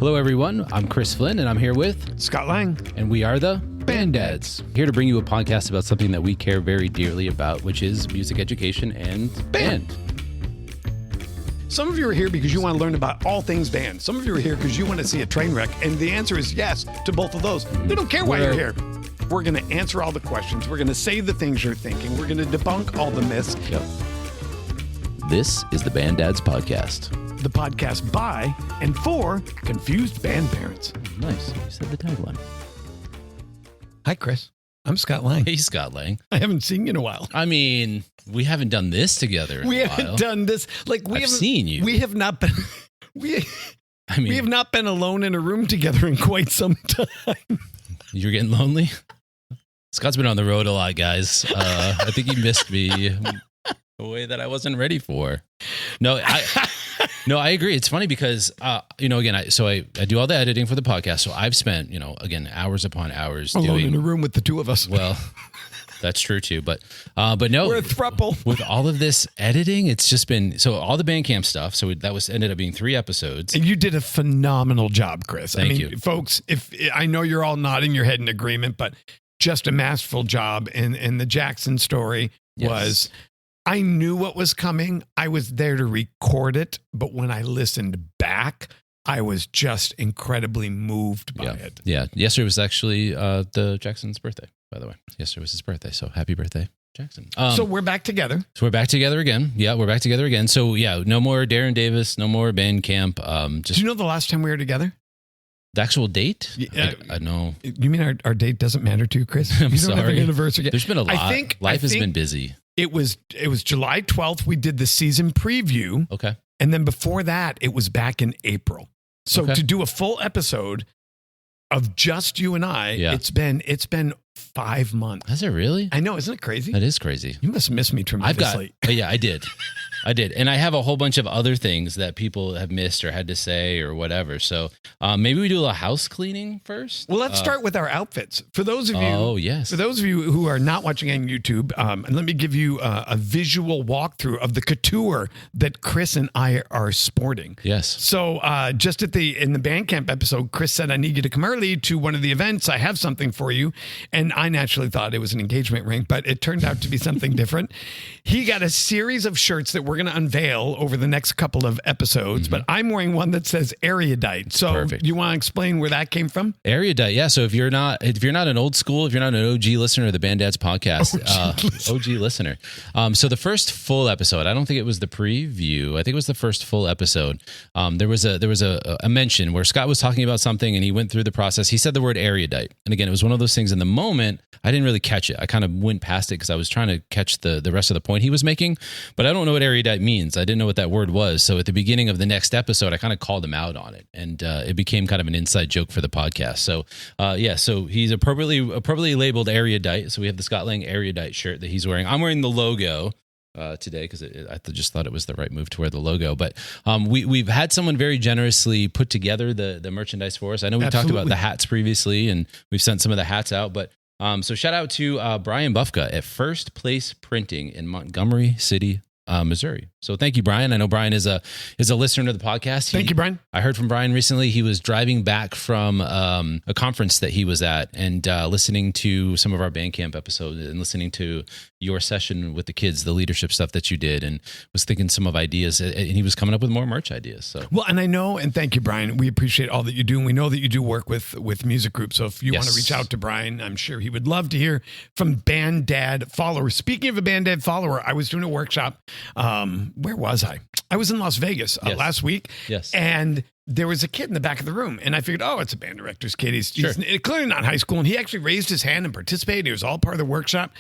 Hello, everyone. I'm Chris Flynn, and I'm here with Scott Lang. And we are the Band Dads. Here to bring you a podcast about something that we care very dearly about, which is music education and band. Some of you are here because you want to learn about all things band. Some of you are here because you want to see a train wreck. And the answer is yes to both of those. We don't care why you're here. We're going to answer all the questions. We're going to say the things you're thinking. We're going to debunk all the myths. Yep. This is the Band Dads Podcast. The podcast by and for confused band parents. Nice. You said the tagline. Hi, Chris. I'm Scott Lang. Hey, Scott Lang. I haven't seen you in a while. I mean, we haven't done this together in a while. We haven't done this. Like I've seen you. We have not been. We have not been alone in a room together in quite some time. You're getting lonely? Scott's been on the road a lot, guys. I think he missed me a way that I wasn't ready for. No, I agree. It's funny because, again, I do all the editing for the podcast. So I've spent, again, hours upon hours alone in a room with the two of us. Well, that's true too. But no, we're a throuple. With all of this editing, it's just been, so all the Bandcamp stuff. So that ended up being 3 episodes. And you did a phenomenal job, Chris. Thank you. Folks, if I know you're all nodding your head in agreement, but just a masterful job. And the Jackson story was, I knew what was coming. I was there to record it. But when I listened back, I was just incredibly moved by it. Yeah. Yesterday was actually the Jackson's birthday, by the way. Yesterday was his birthday. So happy birthday, Jackson. So we're back together. So we're back together again. Yeah, we're back together again. So yeah, no more Darren Davis, no more Bandcamp. Do you know the last time we were together? The actual date? I know. You mean our date doesn't matter to you, Chris? I'm sorry. Have an anniversary. There's been a lot. Life has been busy. It was July 12th. We did the season preview. Okay. And then before that, it was back in April. So to do a full episode of just you and I, it's been 5 months. Has it really? I know. Isn't it crazy? That is crazy. You must miss me tremendously. I did. I did. And I have a whole bunch of other things that people have missed or had to say or whatever. So maybe we do a little house cleaning first. Well, let's start with our outfits. For those of you, For those of you who are not watching on YouTube, and let me give you a visual walkthrough of the couture that Chris and I are sporting. Yes. So just in the Bandcamp episode, Chris said, I need you to come early to one of the events. I have something for you. And I naturally thought it was an engagement ring, but it turned out to be something different. He got a series of shirts that we're going to unveil over the next couple of episodes, but I'm wearing one that says erudite. So perfect. You want to explain where that came from? Erudite, yeah. So if you're not an old school, if you're not an OG listener of the Band Dads podcast, OG listener. So the first full episode, I don't think it was the preview. I think it was the first full episode. There was a mention where Scott was talking about something and he went through the process. He said the word erudite. And again, it was one of those things in the moment, I didn't really catch it. I kind of went past it because I was trying to catch the rest of the point he was making, but I don't know what erudite means. I didn't know what that word was. So at the beginning of the next episode, I kind of called him out on it, and it became kind of an inside joke for the podcast. So so he's appropriately labeled erudite. So we have the Scott Lang erudite shirt that he's wearing. I'm wearing the logo today because I just thought it was the right move to wear the logo. But we've had someone very generously put together the merchandise for us. I know we talked about the hats previously, and we've sent some of the hats out, but so shout out to Brian Bufka at First Place Printing in Montgomery City, Missouri. So thank you, Brian. I know Brian is a listener to the podcast. Thank you, Brian. I heard from Brian recently. He was driving back from a conference that he was at and listening to some of our Bandcamp episodes and listening to your session with the kids, the leadership stuff that you did, and was thinking some of ideas. And he was coming up with more merch ideas. So well, and I know, and thank you, Brian. We appreciate all that you do, and we know that you do work with music groups. So if you want to reach out to Brian, I'm sure he would love to hear from Band Dad followers. Speaking of a Band Dad follower, I was doing a workshop. Where was I? I was in Las Vegas last week. Yes. And there was a kid in the back of the room, and I figured, it's a band director's kid. He's clearly not high school, and he actually raised his hand and participated. He was all part of the workshop.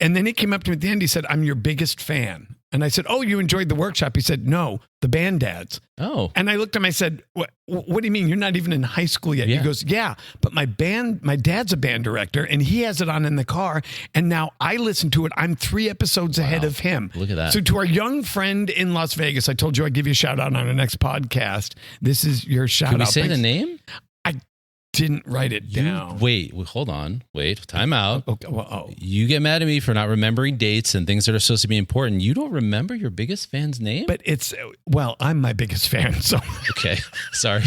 And then he came up to me at the end. He said, I'm your biggest fan. And I said, you enjoyed the workshop? He said, no, the Band Dads. Oh. And I looked at him, I said, what do you mean? You're not even in high school yet. Yeah. He goes, yeah, but my dad's a band director, and he has it on in the car. And now I listen to it. I'm 3 episodes ahead of him. Look at that. So to our young friend in Las Vegas, I told you I'd give you a shout out on our next podcast. This is your shout out. Can we say the name? I didn't write it down. Wait, hold on. Time out. Okay, well, You get mad at me for not remembering dates and things that are supposed to be important. You don't remember your biggest fan's name? But I'm my biggest fan, so. Okay, sorry.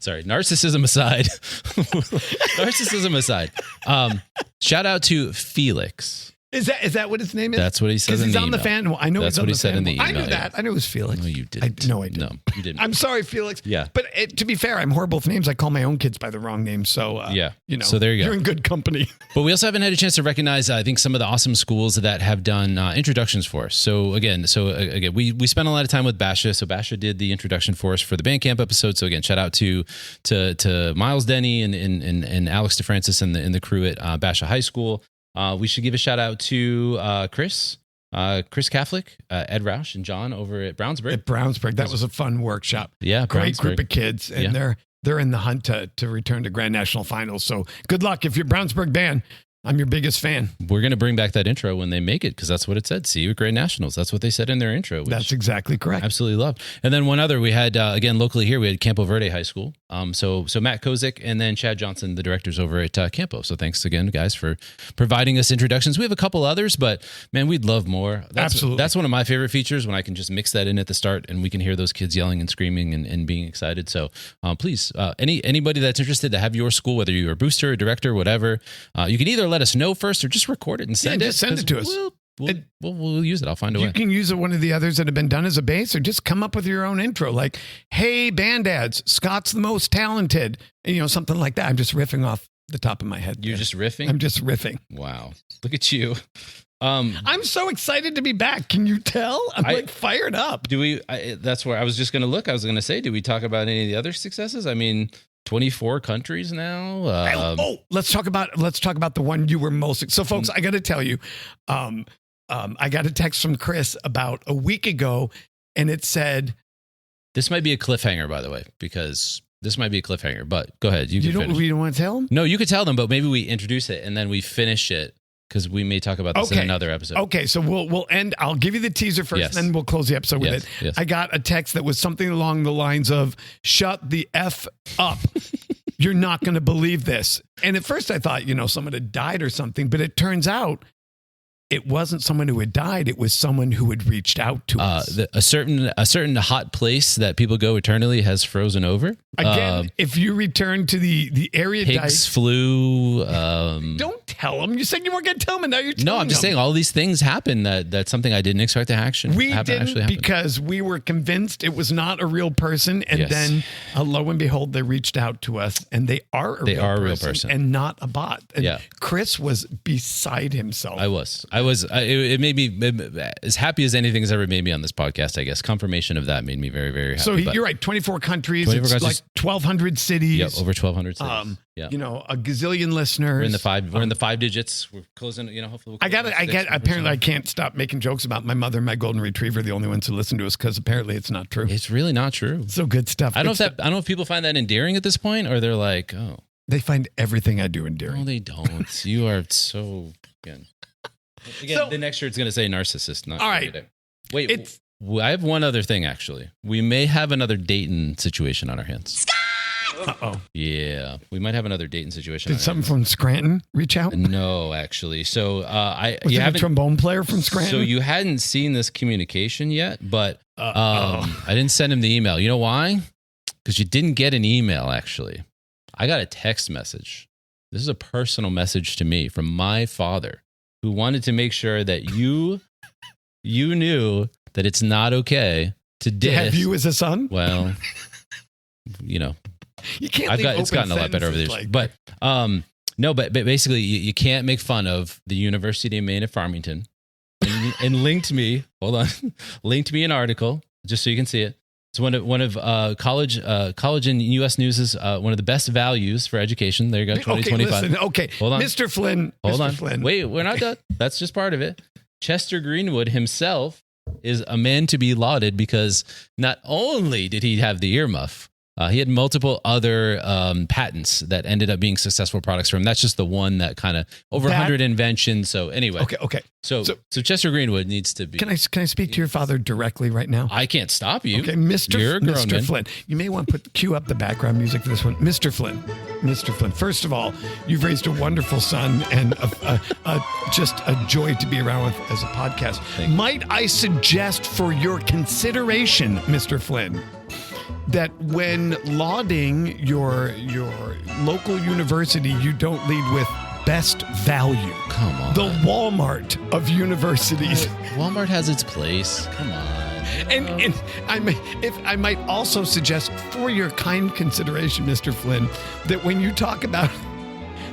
Sorry, narcissism aside. Narcissism aside. Shout out to Felix. Is that what his name is? That's what he says in the email. He's on the fan. Well, I know that's he's on what he the said fan. in the email. I knew that. I knew it was Felix. No, you didn't. No, I didn't. No, you didn't. I'm sorry, Felix. Yeah. But to be fair, I'm horrible with names. I call my own kids by the wrong name. So, So there you go. You're in good company. But we also haven't had a chance to recognize, I think, some of the awesome schools that have done introductions for us. So again, we spent a lot of time with Basha. So Basha did the introduction for us for the Bandcamp episode. So again, shout out to Miles Denny and Alex DeFrancis and the crew at Basha High School. We should give a shout out to Chris Catholic, Ed Roush, and John over at Brownsburg. At Brownsburg. That was a fun workshop. Yeah, great group of kids. And they're in the hunt to return to Grand National Finals. So good luck. If you're a Brownsburg band, I'm your biggest fan. We're going to bring back that intro when they make it, because that's what it said. See you at Grand Nationals. That's what they said in their intro. Which that's exactly correct. Absolutely love. And then one other, we had, again, locally here, we had Campo Verde High School. So Matt Kozik and then Chad Johnson, the directors over at Campo. So thanks again, guys, for providing us introductions. We have a couple others, but man, we'd love more. Absolutely. That's one of my favorite features, when I can just mix that in at the start and we can hear those kids yelling and screaming and being excited. So please, anybody that's interested to have your school, whether you're a booster, a director, whatever, you can either let us know first or just record it and send it. Just send it to us. We'll use it. I'll find a way. You can use one of the others that have been done as a bass, or just come up with your own intro. Like, hey, Bandads, Scott's the most talented. Something like that. I'm just riffing off the top of my head. You're just riffing? I'm just riffing. Wow. Look at you. I'm so excited to be back. Can you tell? I'm fired up. That's where I was just going to look. I was going to say, do we talk about any of the other successes? I mean, 24 countries now. Let's talk about the one you were most. So, folks, I got to tell you, I got a text from Chris about a week ago, and it said, "This might be a cliffhanger, by the way, because this might be a cliffhanger." But go ahead. You don't want to tell them? No, you could tell them, but maybe we introduce it and then we finish it, because we may talk about this in another episode. Okay, so we'll end. I'll give you the teaser first, yes. Then we'll close the episode with it. Yes. I got a text that was something along the lines of, "Shut the F up. You're not going to believe this." And at first I thought, someone had died or something, but it turns out it wasn't someone who had died. It was someone who had reached out to us. A certain hot place that people go eternally has frozen over. Again, if you return to the area, pigs flew. Don't tell them. You said you weren't going to tell them. Now you're telling them. No, I'm just saying all these things happen. That's something I didn't expect to happen. We didn't, because we were convinced it was not a real person, and then lo and behold, they reached out to us, and they are a real person and not a bot. And Chris was beside himself. It made me as happy as anything has ever made me on this podcast, I guess. Confirmation of that made me very, very happy. So you're right. 24 countries. It's like 1,200 cities. Yep, over 1,200 cities. A gazillion listeners. We're in the 5 digits. We're closing. Hopefully. Apparently, I can't stop making jokes about my mother and my golden retriever, the only ones who listen to us, because apparently it's not true. It's really not true. So good stuff. I don't know if people find that endearing at this point, or they're like, oh. They find everything I do endearing. No, they don't. You are so again. The next shirt's going to say narcissist. Not all right. Wait, I have one other thing, actually. We may have another Dayton situation on our hands. Uh-oh. Yeah, we might have another Dayton situation. Did something from Scranton reach out? No, actually. So was it a trombone player from Scranton? So you hadn't seen this communication yet, but I didn't send him the email. You know why? Because you didn't get an email, actually. I got a text message. This is a personal message to me from my father, who wanted to make sure that you knew that it's not okay to diss. To have you as a son? Well, you can't. It's gotten a lot better over the years, but but basically, you can't make fun of the University of Maine at Farmington, and linked me an article just so you can see it. It's one of college in U.S. News is one of the best values for education. There you go, 2025. Okay, hold on, Mr. Flynn. Hold on. Flynn. Wait, we're not done. That's just part of it. Chester Greenwood himself is a man to be lauded, because not only did he have the earmuff, he had multiple other patents that ended up being successful products for him. That's just the one that kind of over 100 inventions. So anyway. Okay. So Chester Greenwood needs to be. Can I speak to your father directly right now? I can't stop you. Okay, Mr. Flynn. You may want to cue up the background music for this one. Mr. Flynn. First of all, you've raised a wonderful son and just a joy to be around with as a podcast. Might I suggest for your consideration, Mr. Flynn, that when lauding your local university, you don't lead with best value. Come on. The Walmart of universities. Walmart has its place. Come on. And I might also suggest, for your kind consideration, Mr. Flynn, that when you talk about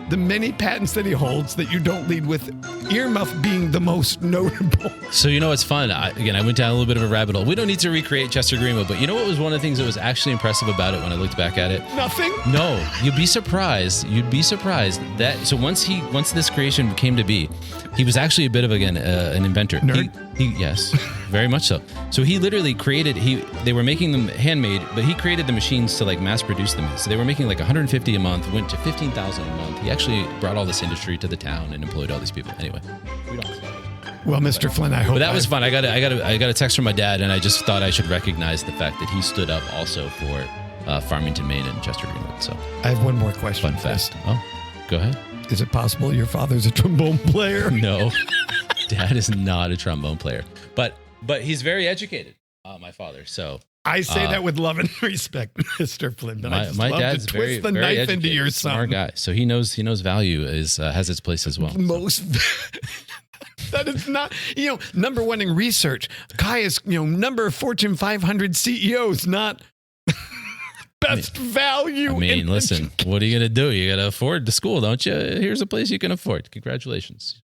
the many patents that he holds, that you don't lead with earmuff being the most notable. So you know what's fun? I went down a little bit of a rabbit hole. We don't need to recreate Chester Greenwood, but you know what was one of the things that was actually impressive about it when I looked back at it? Nothing? No, you'd be surprised. that. So once this creation came to be, he was actually a bit of an inventor. Nerd? Yes, very much so. So he literally created. They were making them handmade, but he created the machines to like mass produce them. So they were making like 150 a month, went to 15,000 a month. He actually brought all this industry to the town and employed all these people. Anyway, we don't. Well, Mr. Flynn, I hope. But that was fun. I got a text from my dad, and I just thought I should recognize the fact that he stood up also for Farmington, Maine, and Chester Greenwood. So I have one more question. Fun fact. Oh, go ahead. Is it possible your father's a trombone player? No, Dad is not a trombone player, but he's very educated. My father. So I say that with love and respect, Mr. Flynn. But I just my love dad's to twist very, the very knife into your smart son. guy. So he knows value has its place as well. Most. That is not, number one in research. Kai is, number of Fortune 500 CEOs, not best value. I mean, listen, what are you going to do? You got to afford the school, don't you? Here's a place you can afford. Congratulations.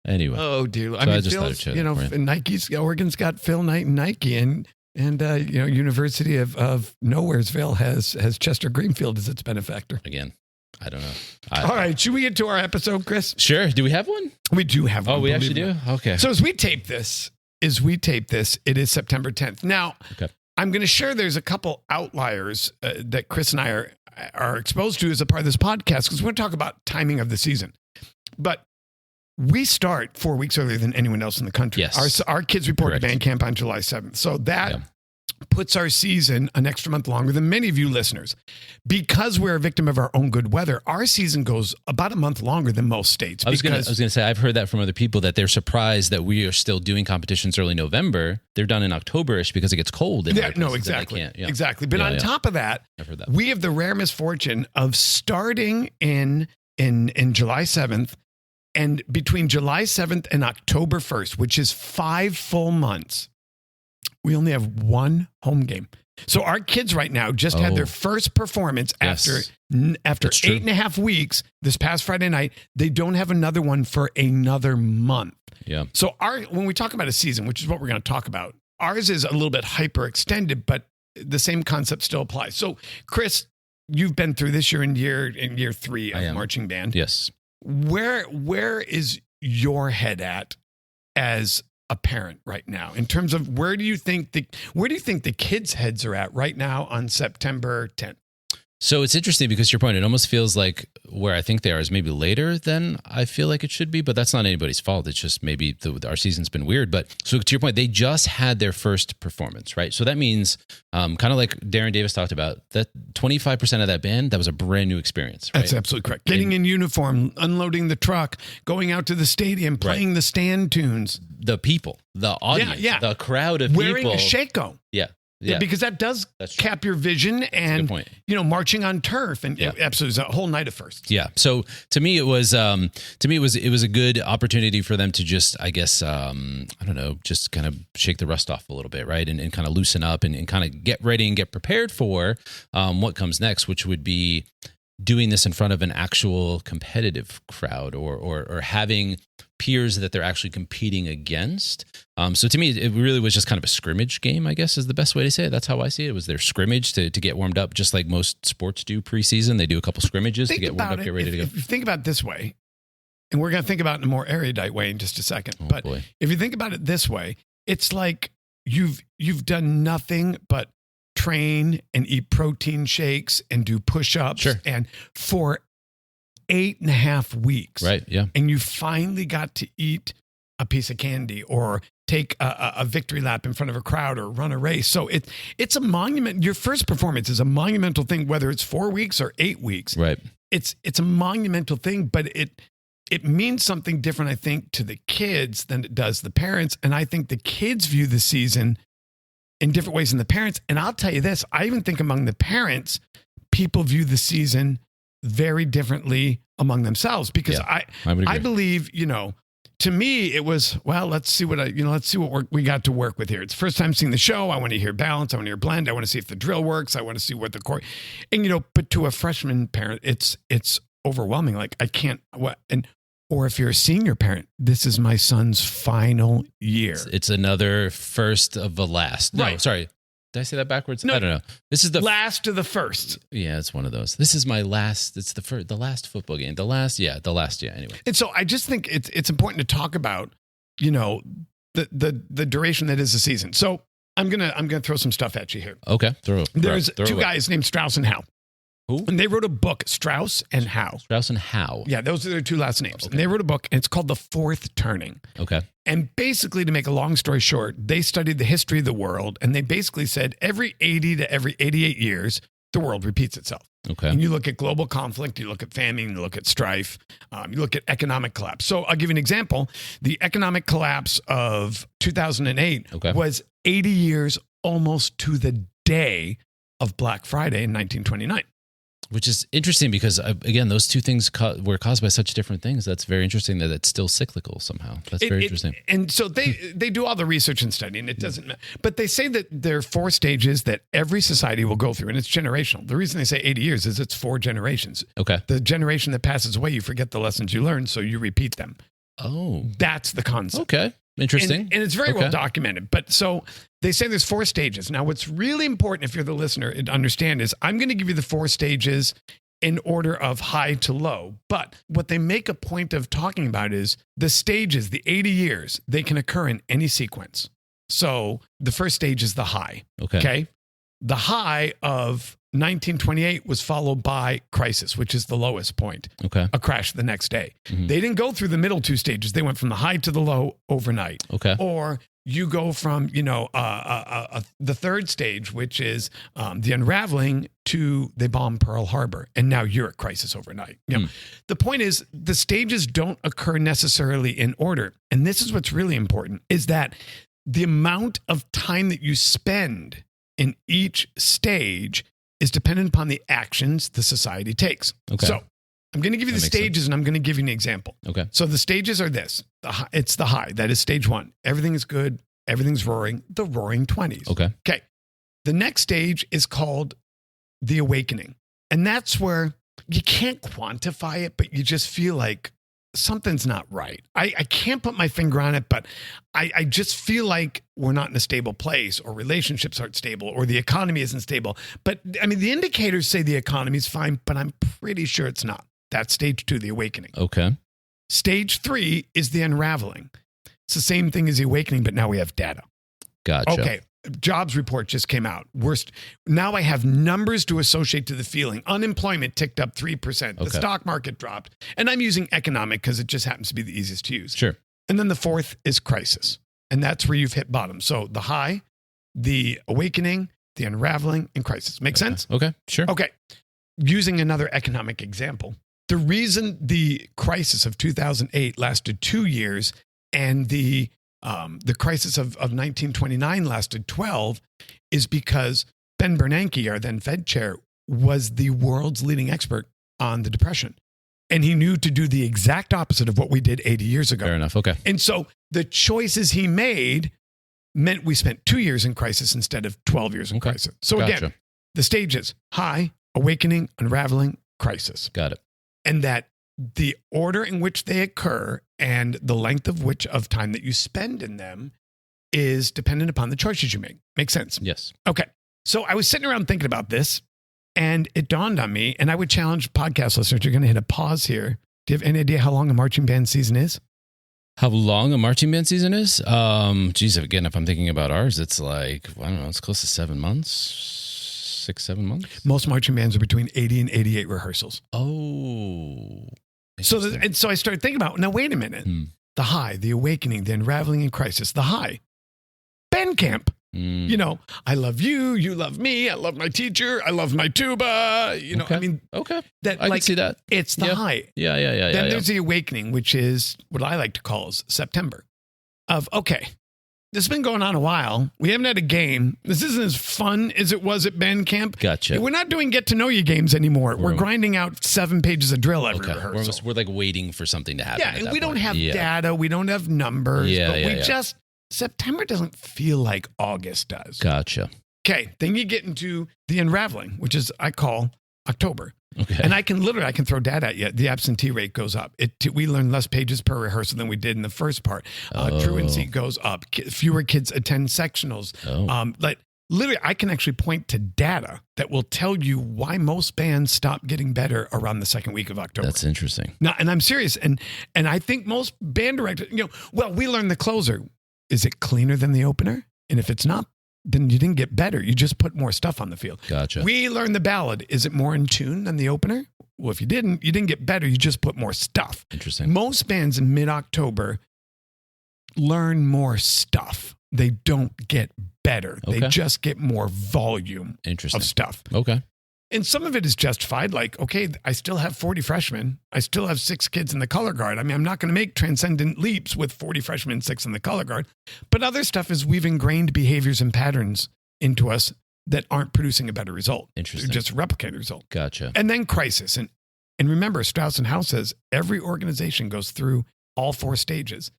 Anyway. Oh, dear. So I mean, just Phil's, thought I'd share Nike's, Oregon's got Phil Knight and Nike, and University of Nowheresville has Chester Greenfield as its benefactor. Again, I don't know. All right. Should we get to our episode, Chris? Sure. Do we have one? We do have one. Oh, we actually do? Okay. So as we tape this, it is September 10th. Now, okay. I'm going to share there's a couple outliers that Chris and I are exposed to as a part of this podcast, because we're going to talk about timing of the season. But we start 4 weeks earlier than anyone else in the country. Yes. Our kids report Correct. to band camp on July 7th. So that puts our season an extra month longer than many of you listeners. Because we're a victim of our own good weather, our season goes about a month longer than most states. I was going to say, I've heard that from other people, that they're surprised that we are still doing competitions early November. They're done in October-ish because it gets cold. Exactly. Exactly. But on top of that, I've heard that. We have the rare misfortune of starting in July 7th, and between July 7th and October 1st, which is 5 full months, we only have one home game. So our kids right now just had their first performance after 8.5 weeks this past Friday night. They don't have another one for another month. Yeah. So when we talk about a season, which is what we're going to talk about, ours is a little bit hyperextended, but the same concept still applies. So Chris, you've been through this. You're in year 3 of marching band. Yes. Where is your head at as a parent right now in terms of where do you think the kids' heads are at right now on September 10th? So it's interesting because your point, it almost feels like where I think they are is maybe later than I feel like it should be, but that's not anybody's fault. It's just maybe our season's been weird. But so to your point, they just had their first performance, right? So that means kind of like Darren Davis talked about, that 25% of that band, that was a brand new experience, right? That's absolutely correct. Getting in uniform, unloading the truck, going out to the stadium, playing the stand tunes. The people, the audience, the crowd of wearing people. Wearing a Shako. Yeah, because that does cap your vision, and marching on turf, and absolutely, it's a whole night of firsts. Yeah. So to me, it was a good opportunity for them to just, I guess, I don't know, just kind of shake the rust off a little bit, right, and kind of loosen up and kind of get ready and get prepared for what comes next, which would be doing this in front of an actual competitive crowd or having peers that they're actually competing against. So to me, it really was just kind of a scrimmage game, I guess is the best way to say it. That's how I see it. It was their scrimmage to get warmed up, just like most sports do preseason. They do a couple scrimmages to get warmed up, get ready to go. If you think about it this way, and we're going to think about it in a more erudite way in just a second, but if you think about it this way, it's like you've done nothing but train and eat protein shakes and do push-ups and for 8.5 weeks. Right. Yeah. And you finally got to eat a piece of candy or take a victory lap in front of a crowd or run a race. So it's a monument. Your first performance is a monumental thing, whether it's 4 weeks or 8 weeks. Right. It's a monumental thing, but it means something different, I think, to the kids than it does the parents. And I think the kids view the season in different ways than the parents. And I'll tell you this, I even think among the parents, people view the season very differently among themselves because I believe, to me, it was, well, let's see what we got to work with here. It's the first time seeing the show. I want to hear balance. I want to hear blend. I want to see if the drill works. I want to see what the core, and but to a freshman parent, it's overwhelming. Like I can't, or if you're a senior parent, this is my son's final year. It's another first of the last. No, right. Sorry. Did I say that backwards? No, I don't know. This is the last of the first. Yeah, it's one of those. This is my last. It's the last football game. The last. Yeah. Anyway. And so I just think it's important to talk about, the duration that is the season. So I'm gonna throw some stuff at you here. Okay. There's two guys named Strauss and Howe. Who? And they wrote a book, Strauss and Howe. Strauss and Howe. Yeah, those are their two last names. Okay. And they wrote a book, and it's called The Fourth Turning. Okay. And basically, to make a long story short, they studied the history of the world, and they basically said every 80 to every 88 years, the world repeats itself. Okay. And you look at global conflict, you look at famine, you look at strife, you look at economic collapse. So I'll give you an example. The economic collapse of 2008 was 80 years almost to the day of Black Friday in 1929. Which is interesting because, again, those two things were caused by such different things. That's very interesting that it's still cyclical somehow. That's very interesting. And so they do all the research and study, and it doesn't matter. But they say that there are 4 stages that every society will go through, and it's generational. The reason they say 80 years is it's 4 generations. Okay. The generation that passes away, you forget the lessons you learned, so you repeat them. Oh. That's the concept. Okay. Interesting. And it's very well documented. But so they say there's 4 stages. Now, what's really important if you're the listener to understand is I'm going to give you the 4 stages in order of high to low. But what they make a point of talking about is the stages, the 80 years, they can occur in any sequence. So the first stage is the high. Okay. The high of 1928 was followed by crisis, which is the lowest point. Okay. A crash the next day. Mm-hmm. They didn't go through the middle 2 stages. They went from the high to the low overnight. Okay. Or you go from, the third stage, which is the unraveling, to they bomb Pearl Harbor. And now you're at crisis overnight. The point is the stages don't occur necessarily in order. And this is what's really important is that the amount of time that you spend in each stage is dependent upon the actions the society takes. Okay. So I'm going to give you the stages and I'm going to give you an example. Okay. So the stages are this. It's the high. That is stage 1. Everything is good. Everything's roaring. The roaring 20s. Okay. The next stage is called the awakening. And that's where you can't quantify it, but you just feel like something's not right. I can't put my finger on it, but I just feel like we're not in a stable place, or relationships aren't stable, or the economy isn't stable. But I mean, the indicators say the economy's fine, but I'm pretty sure it's not. That's stage 2, the awakening. Okay. Stage 3 is the unraveling. It's the same thing as the awakening, but now we have data. Gotcha. Okay. Jobs report just came out. Now I have numbers to associate to the feeling. Unemployment ticked up 3%. The stock market dropped. And I'm using economic because it just happens to be the easiest to use. Sure. And then the 4th is crisis. And that's where you've hit bottom. So the high, the awakening, the unraveling, and crisis. Make sense? Okay. Sure. Okay. Using another economic example. The reason the crisis of 2008 lasted 2 years and the crisis of 1929 lasted 12 is because Ben Bernanke, our then Fed chair, was the world's leading expert on the Depression. And he knew to do the exact opposite of what we did 80 years ago. Fair enough. Okay. And so the choices he made meant we spent 2 years in crisis instead of 12 years in crisis. So again, the stages: high, awakening, unraveling, crisis. Got it. And that the order in which they occur and the length of time that you spend in them is dependent upon the choices you make. Makes sense? Yes. Okay. So I was sitting around thinking about this, and it dawned on me, and I would challenge podcast listeners, you're going to hit a pause here. Do you have any idea how long a marching band season is? How long a marching band season is? Geez, again, if I'm thinking about ours, it's like, I don't know, it's close to 7 months, 6-7 months. Most marching bands are between 80 and 88 rehearsals. Oh. So I started thinking about, now wait a minute. The high, the awakening, the unraveling, and crisis. The high, band camp. I love you, you love me, I love my teacher, I love my tuba. I mean, that I can see that. It's the high. Yeah. Then there's the awakening, which is what I like to call is September. this has been going on a while. We haven't had a game. This isn't as fun as it was at band camp. Gotcha. We're not doing get to know you games anymore. We're grinding out 7 pages of drill every rehearsal. We're like waiting for something to happen. Yeah, and we don't have data. We don't have numbers. September doesn't feel like August does. Gotcha. Okay, then you get into the unraveling, which is I call October. Okay. And I can throw data at you. The absentee rate goes up. We learn less pages per rehearsal than we did in the first part. Truancy goes up. Fewer kids attend sectionals. Literally, I can actually point to data that will tell you why most bands stop getting better around the second week of October. That's interesting. Now, and I'm serious. And I think most band directors, we learn the closer. Is it cleaner than the opener? And if it's not, then you didn't get better. You just put more stuff on the field. Gotcha. We learned the ballad. Is it more in tune than the opener? Well, if you didn't get better. You just put more stuff. Interesting. Most bands in mid-October learn more stuff. They don't get better. Okay. They just get more volume of stuff. Okay. And some of it is justified. Like, okay, I still have 40 freshmen. I still have 6 kids in the color guard. I mean, I'm not going to make transcendent leaps with 40 freshmen and 6 in the color guard. But other stuff is we've ingrained behaviors and patterns into us that aren't producing a better result. Interesting. They're just replicate the result. Gotcha. And then crisis. And remember, Strauss and Howe says every organization goes through all 4 stages.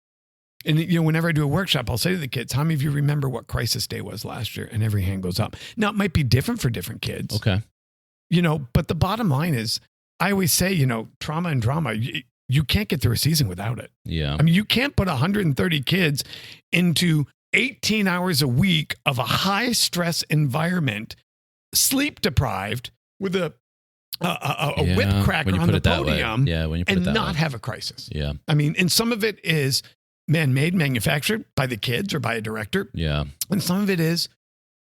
And, whenever I do a workshop, I'll say to the kids, how many of you remember what crisis day was last year? And every hand goes up. Now, it might be different for different kids. Okay. But the bottom line is, I always say, trauma and drama, you can't get through a season without it. Yeah. I mean, you can't put 130 kids into 18 hours a week of a high stress environment, sleep deprived with a whip cracker on the podium and not have a crisis. Yeah. I mean, and some of it is man-made, manufactured by the kids or by a director. Yeah. And some of it is,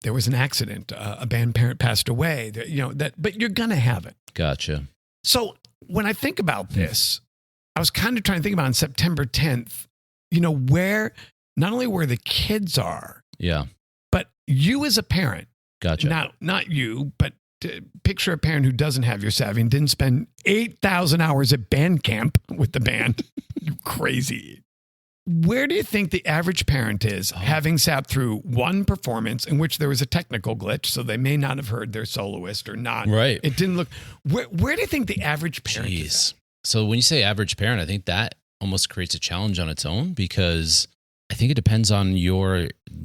there was an accident, a band parent passed away, but you're going to have it. Gotcha. So when I think about this, I was kind of trying to think about on September 10th, where not only where the kids are, but you as a parent. Gotcha. Now, not you, but picture a parent who doesn't have your savvy and didn't spend 8,000 hours at band camp with the band. You crazy. Where do you think the average parent is, having sat through one performance in which there was a technical glitch, so they may not have heard their soloist or not? Right. It didn't look. Where do you think the average parent is? So when you say average parent, I think that almost creates a challenge on its own, because I think it depends on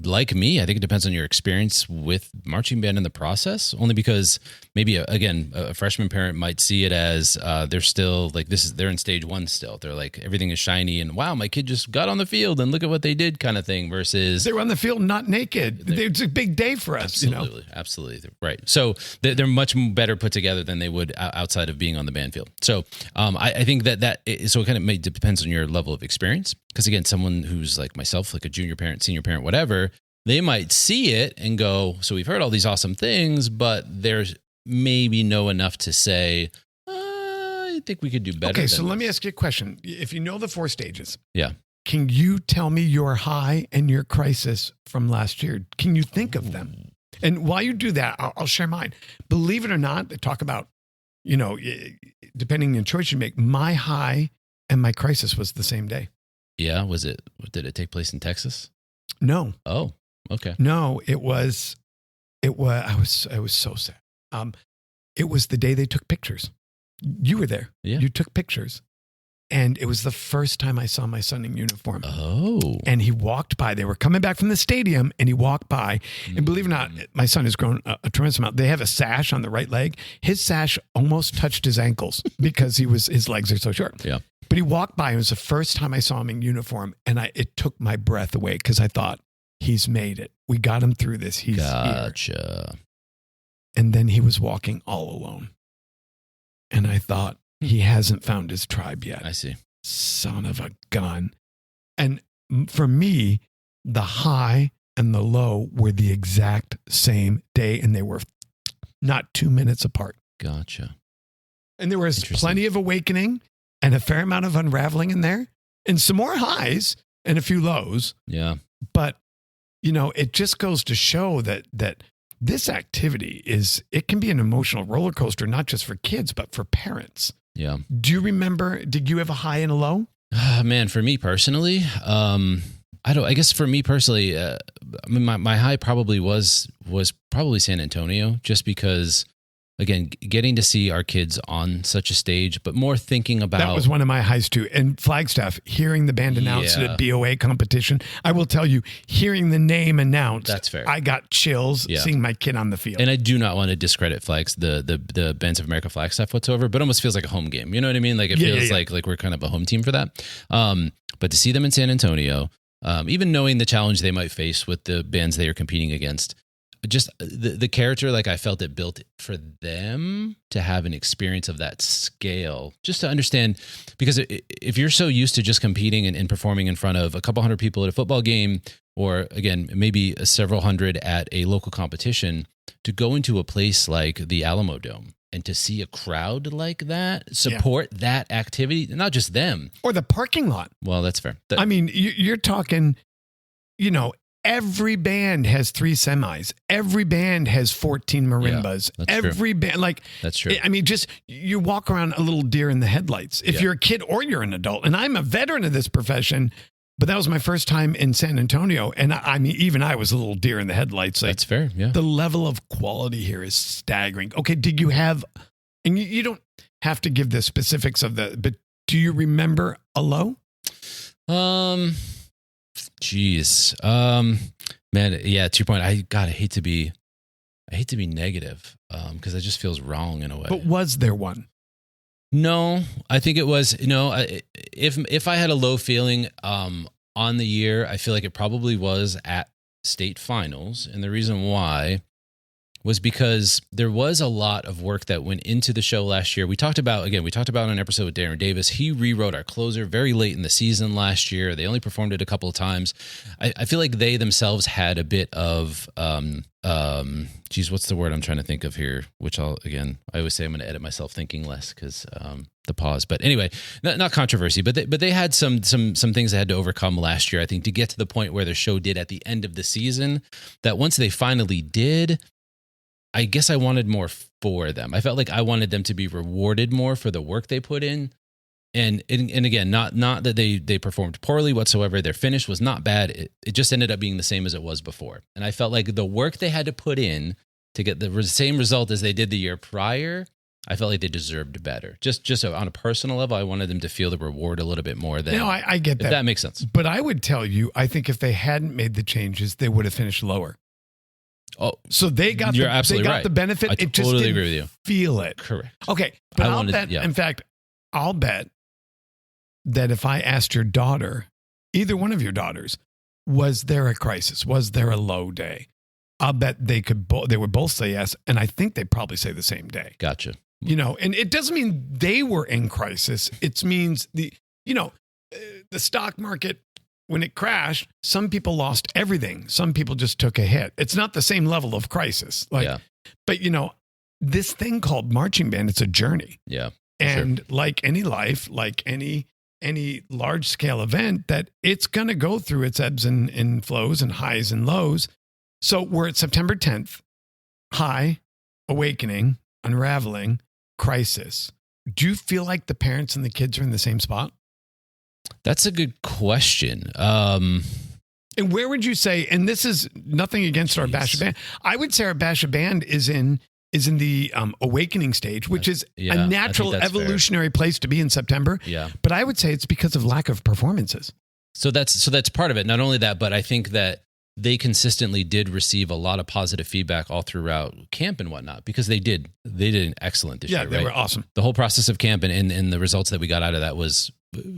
like me, I think it depends on your experience with marching band in the process, only because maybe, a freshman parent might see it as they're still like, they're in stage 1 still. They're like, everything is shiny and wow, my kid just got on the field and look at what they did kind of thing, versus they were on the field not naked. It's a big day for us. Absolutely. Right. So they're much better put together than they would outside of being on the band field. So I think so it kind of depends on your level of experience. Because again, someone who's like myself, like a junior parent, senior parent, whatever, they might see it and go, so we've heard all these awesome things, but there's maybe enough to say, I think we could do better. Okay, so let me ask you a question. If you know the 4 stages, yeah, can you tell me your high and your crisis from last year? Can you think of them? And while you do that, I'll share mine. Believe it or not, they talk about, depending on the choice you make, my high and my crisis was the same day. Yeah, did it take place in Texas? No. Oh, okay. No, I was so sad. It was the day they took pictures. You were there. Yeah. You took pictures. And it was the first time I saw my son in uniform. Oh. And he walked by. They were coming back from the stadium and he walked by. And believe it or not, my son has grown a tremendous amount. They have a sash on the right leg. His sash almost touched his ankles because his legs are so short. Yeah. But he walked by. It was the first time I saw him in uniform. And it took my breath away because I thought, he's made it. We got him through this. He's Gotcha. here. And then he was walking all alone. And I thought, he hasn't found his tribe yet. I see. Son of a gun. And for me, the high and the low were the exact same day. And they were not 2 minutes apart. Gotcha. And there was plenty of awakening and a fair amount of unraveling in there, and some more highs and a few lows. Yeah. But, it just goes to show that this activity it can be an emotional roller coaster, not just for kids, but for parents. Yeah. Do you remember, did you have a high and a low? Man, for me personally, I I guess for me personally, I mean, my high probably was probably San Antonio, just because, again, getting to see our kids on such a stage, but more thinking about... That was one of my highs too. And Flagstaff, hearing the band announced it at BOA competition, I will tell you, hearing the name announced, that's fair. I got chills seeing my kid on the field. And I do not want to discredit the Bands of America Flagstaff whatsoever, but it almost feels like a home game. You know what I mean? Like it feels like we're kind of a home team for that. But to see them in San Antonio, even knowing the challenge they might face with the bands they are competing against, just the character, like I felt it built for them to have an experience of that scale, just to understand, because if you're so used to just competing and performing in front of a couple hundred people at a football game, or again, maybe several hundred at a local competition, to go into a place like the Alamo Dome and to see a crowd like that support that activity, not just them. Or the parking lot. Well, that's fair. I mean, you're talking, every band has 3 semis. Every band has 14 marimbas. Every band, that's true. I mean, just you walk around a little deer in the headlights. If you're a kid or you're an adult, and I'm a veteran of this profession, but that was my first time in San Antonio, and I mean, even I was a little deer in the headlights. That's fair. Yeah, the level of quality here is staggering. Okay, did you have? And you don't have to give the specifics of but do you remember a low? Geez. Man, yeah, to your point, I hate to be negative, because it just feels wrong in a way. But was there one? No, I think it was, if I had a low feeling, on the year, I feel like it probably was at state finals. And the reason why was because there was a lot of work that went into the show last year. We talked about an episode with Darren Davis. He rewrote our closer very late in the season last year. They only performed it a couple of times. I feel like they themselves had a bit of, what's the word I'm trying to think of here? Which I always say I'm going to edit myself thinking less because the pause. But anyway, not controversy, but they had some things they had to overcome last year, I think, to get to the point where the show did at the end of the season, that once they finally did, I guess I wanted more for them. I felt like I wanted them to be rewarded more for the work they put in. And again, not that they performed poorly whatsoever. Their finish was not bad. It just ended up being the same as it was before. And I felt like the work they had to put in to get the same result as they did the year prior, I felt like they deserved better. Just on a personal level, I wanted them to feel the reward a little bit more than... No, I get that. If that makes sense. But I would tell you, I think if they hadn't made the changes, they would have finished lower. Oh, so they got the benefit. I it just totally didn't agree with you. Feel it. Correct. Okay, but in fact, I'll bet that if I asked your daughter, either one of your daughters, was there a crisis? Was there a low day? I'll bet they would both say yes, and I think they'd probably say the same day. Gotcha. And it doesn't mean they were in crisis. It means the stock market, when it crashed, some people lost everything. Some people just took a hit. It's not the same level of crisis. But this thing called marching band, it's a journey. Yeah. And like any life, like any large scale event, that it's going to go through its ebbs and flows and highs and lows. So we're at September 10th, high, awakening, unraveling, crisis. Do you feel like the parents and the kids are in the same spot? That's a good question. And where would you say, and this is nothing against our Basha Band, I would say our Basha Band is in the awakening stage, which is a natural evolutionary place to be in September. Yeah. But I would say it's because of lack of performances. So that's part of it. Not only that, but I think that they consistently did receive a lot of positive feedback all throughout camp and whatnot, because they did an excellent this year. Yeah, they were awesome. The whole process of camp and the results that we got out of that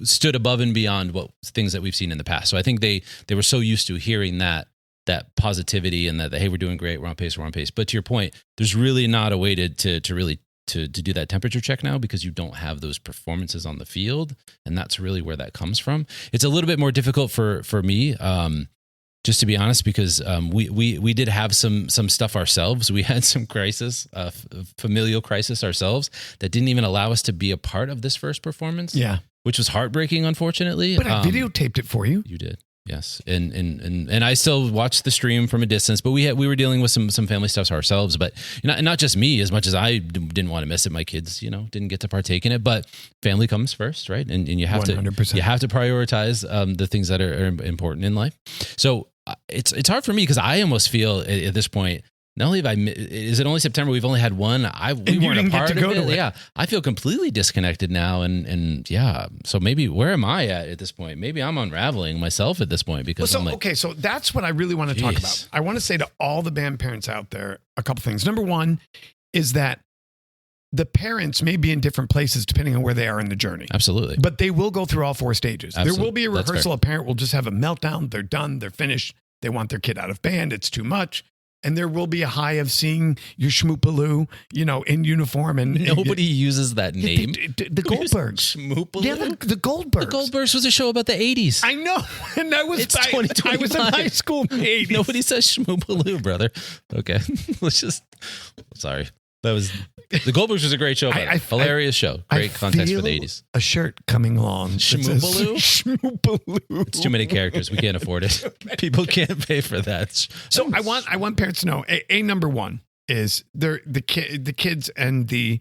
stood above and beyond what things that we've seen in the past. So I think they were so used to hearing that positivity and that, hey, we're doing great, we're on pace. But to your point, there's really not a way to really do that temperature check now, because you don't have those performances on the field, and that's really where that comes from. It's a little bit more difficult for me, just to be honest, because we did have some stuff ourselves. We had some crisis, familial crisis ourselves, that didn't even allow us to be a part of this first performance. Yeah. Which was heartbreaking, unfortunately. But I videotaped it for you. You did. Yes, and I still watch the stream from a distance, but we were dealing with some family stuff ourselves, but not just me. As much as I didn't want to miss it, my kids, didn't get to partake in it. But family comes first, right? And you have 100%. to prioritize the things that are important in life. So it's hard for me because I almost feel at this point. Not only is it only September? We've only had one. We weren't a part of it. Yeah, I feel completely disconnected now, and yeah. So maybe where am I at this point? Maybe I'm unraveling myself at this point because I'm like, okay. So that's what I really want to talk about. I want to say to all the band parents out there a couple things. Number one is that the parents may be in different places depending on where they are in the journey. Absolutely, but they will go through all four stages. Absolutely. There will be a rehearsal. A parent will just have a meltdown. They're done. They're finished. They want their kid out of band. It's too much. And there will be a high of seeing your schmoopaloo, in uniform. And nobody uses that name. The Goldbergs. Schmoopaloo? Yeah, the Goldbergs. The Goldbergs was a show about the 80s. I know. And I was in high school in the 80s. Nobody says schmoopaloo, brother. Okay. Sorry. That was the Goldbergs was a great show. Hilarious show. Great context for the 80s. A shirt coming along. Schmoopaloo? Schmoopaloo. It's too many characters. We can't afford it. People can't pay for that. So I want parents to know, number one is the kids and the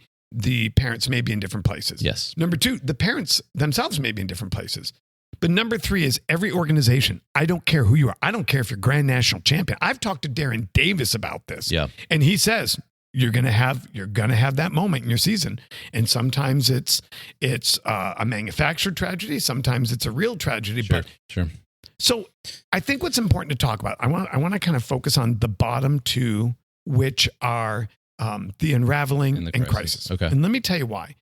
parents may be in different places. Yes. Number two, the parents themselves may be in different places. But number three is every organization. I don't care who you are. I don't care if you're Grand National Champion. I've talked to Darren Davis about this. Yeah. And he says, you're gonna have that moment in your season, and sometimes it's a manufactured tragedy, sometimes it's a real tragedy. Sure. So I think what's important to talk about, I want to kind of focus on the bottom two, which are the unraveling and crisis. Okay. And let me tell you why.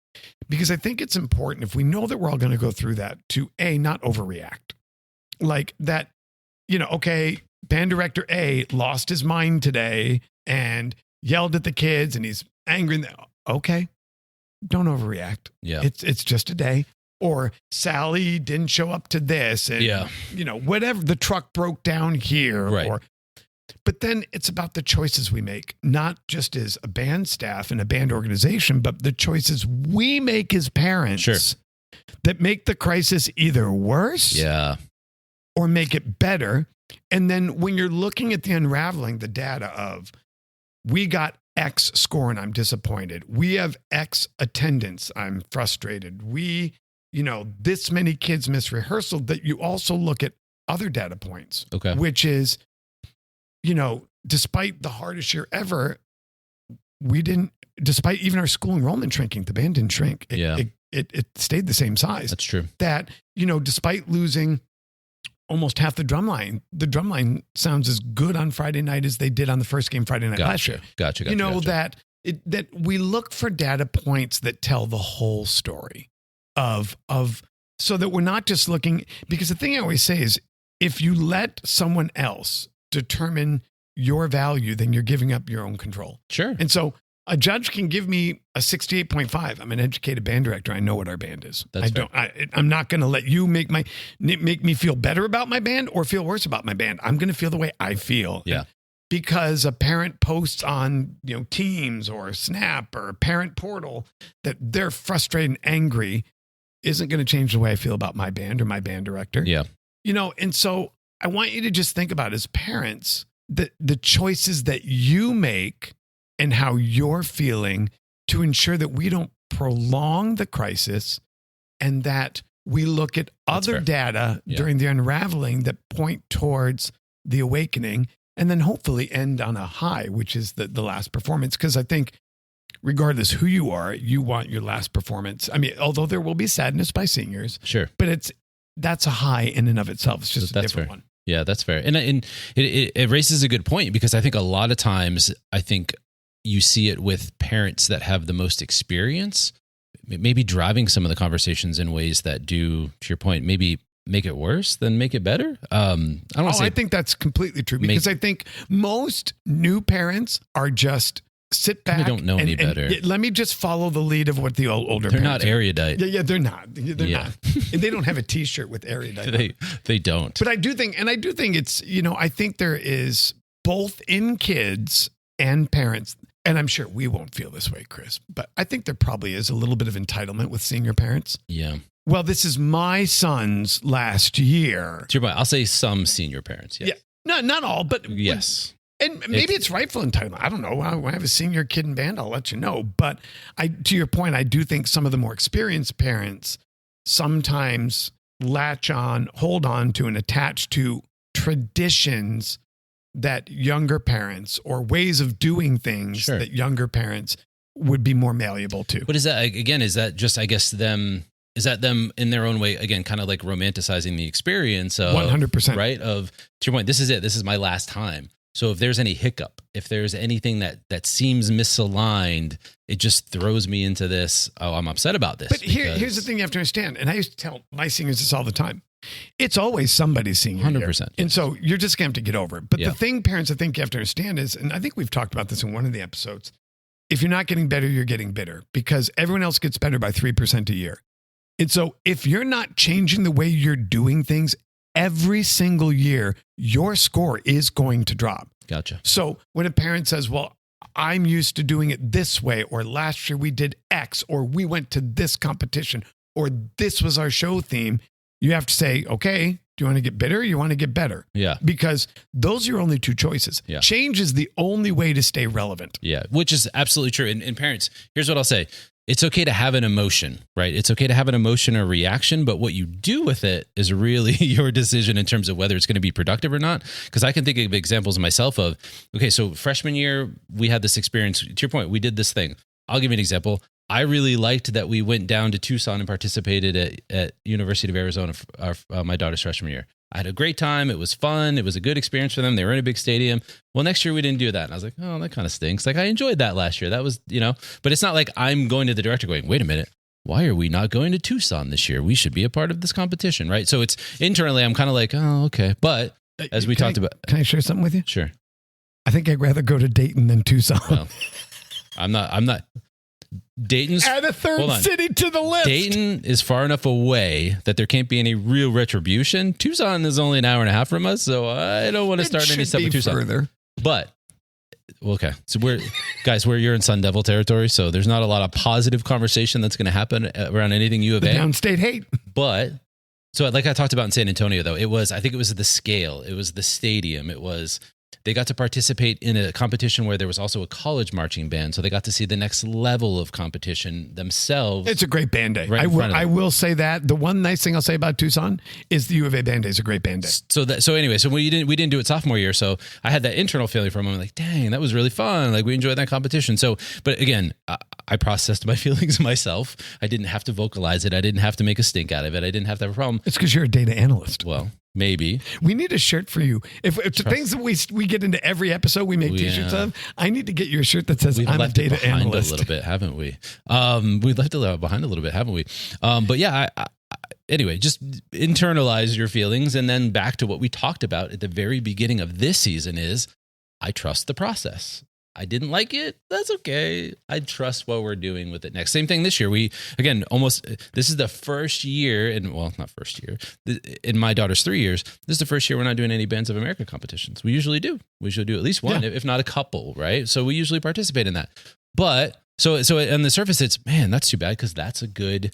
Because I think it's important, if we know that we're all going to go through that, to not overreact, like that. Okay, band director A lost his mind today and yelled at the kids and he's angry. Okay, don't overreact. Yeah. It's just a day. Or Sally didn't show up to this. And, whatever, the truck broke down here. Right. But then it's about the choices we make, not just as a band staff and a band organization, but the choices we make as parents that make the crisis either worse or make it better. And then when you're looking at the unraveling, the data of, we got X score and I'm disappointed. We have X attendance. I'm frustrated. This many kids miss rehearsal, that you also look at other data points, which is, despite the hardest year ever, despite even our school enrollment shrinking, the band didn't shrink. It stayed the same size. That's true. That, despite losing almost half the drumline sounds as good on Friday night as they did on the first game Friday night last year. Gotcha. That we look for data points that tell the whole story of so that we're not just looking, because the thing I always say is, if you let someone else determine your value, then you're giving up your own control. Sure. And so a judge can give me a 68.5. I'm an educated band director. I know what our band is. I'm not going to let you make me feel better about my band or feel worse about my band. I'm going to feel the way I feel. Yeah. Because a parent posts on, Teams or Snap or Parent Portal that they're frustrated and angry isn't going to change the way I feel about my band or my band director. Yeah. And so I want you to just think about, as parents, the choices that you make and how you're feeling, to ensure that we don't prolong the crisis, and that we look at other data during the unraveling that point towards the awakening, and then hopefully end on a high, which is the last performance. Because I think regardless who you are, you want your last performance. I mean, although there will be sadness by seniors, sure, but that's a high in and of itself. It's just a different one. Yeah, that's fair. And it raises a good point, because I think a lot of times, you see it with parents that have the most experience, maybe driving some of the conversations in ways that do, to your point, maybe make it worse than make it better. I think that's completely true, because I think most new parents are just sit back. They don't know any better. Let me just follow the lead of what the older they're parents not erudite. Yeah, they're not. They're not. And they don't have a T-shirt with erudite. They don't. But I do think it's, I think there is, both in kids and parents, and I'm sure we won't feel this way, Chris, but I think there probably is a little bit of entitlement with senior parents. Yeah. well, this is my son's last year. To your point, I'll say some senior parents. Yes. Yeah. Not all, but yes. And maybe it's rightful entitlement. I don't know. When I have a senior kid in band, I'll let you know. But to your point, I do think some of the more experienced parents sometimes latch on, hold on to, and attach to traditions that younger parents or ways of doing things that younger parents would be more malleable to. But is that, again, is that just, I guess, them in their own way, again, kind of like romanticizing the experience of 100%, right? Of, to your point, this is it. This is my last time. So if there's any hiccup, if there's anything that seems misaligned, it just throws me into this, oh, I'm upset about this. But here's the thing you have to understand, and I used to tell my seniors this all the time. It's always somebody's senior 100%, year. Yes. And so you're just going to have to get over it. But the thing parents, I think you have to understand is, and I think we've talked about this in one of the episodes, if you're not getting better, you're getting bitter because everyone else gets better by 3% a year. And so if you're not changing the way you're doing things every single year, your score is going to drop. Gotcha. So when a parent says, well, I'm used to doing it this way, or last year we did X, or we went to this competition, or this was our show theme, you have to say, okay, do you want to get bitter or you want to get better? Yeah. Because those are your only two choices. Yeah. Change is the only way to stay relevant. Yeah, which is absolutely true. And parents, here's what I'll say. It's okay to have an emotion, right? It's okay to have an emotion or reaction, but what you do with it is really your decision in terms of whether it's going to be productive or not. Because I can think of examples myself of, okay, so freshman year, we had this experience. To your point, we did this thing. I'll give you an example. I really liked that we went down to Tucson and participated at University of Arizona, my daughter's freshman year. I had a great time. It was fun. It was a good experience for them. They were in a big stadium. Well, next year we didn't do that. And I was like, oh, that kind of stinks. Like I enjoyed that last year. That was, but it's not like I'm going to the director going, wait a minute. Why are we not going to Tucson this year? We should be a part of this competition, right? So it's internally, I'm kind of like, oh, okay. But as we talked about. Can I share something with you? Sure. I think I'd rather go to Dayton than Tucson. Well, I'm not. Dayton's add a third city to the list. Dayton is far enough away that there can't be any real retribution. Tucson is only an hour and a half from us, so I don't want to start any stuff with Tucson. Further. But okay, so you're in Sun Devil territory, so there's not a lot of positive conversation that's going to happen around anything U of A. The downstate hate. But so like I talked about in San Antonio, though, I think it was the scale, it was the stadium, they got to participate in a competition where there was also a college marching band. So they got to see the next level of competition themselves. It's a great band day. Right I will say that. The one nice thing I'll say about Tucson is the U of A band day is a great band day. So anyway, we didn't do it sophomore year. So I had that internal feeling from them like, dang, that was really fun. Like we enjoyed that competition. So, but again, I processed my feelings myself. I didn't have to vocalize it. I didn't have to make a stink out of it. I didn't have to have a problem. It's because you're a data analyst. Well, maybe. We need a shirt for you. If the things that we get into every episode, we make t-shirts of. I need to get you a shirt that says I'm a data analyst. A little bit, haven't we? We've left it behind a little bit, haven't we? But yeah, anyway, just internalize your feelings. And then back to what we talked about at the very beginning of this season is I trust the process. I didn't like it. That's okay. I trust what we're doing with it next. Same thing this year. This is the first year, not first year. In my daughter's 3 years, this is the first year we're not doing any Bands of America competitions. We usually do. We usually do at least one, if not a couple, right? So we usually participate in that. But so on the surface, it's, man, that's too bad because that's a good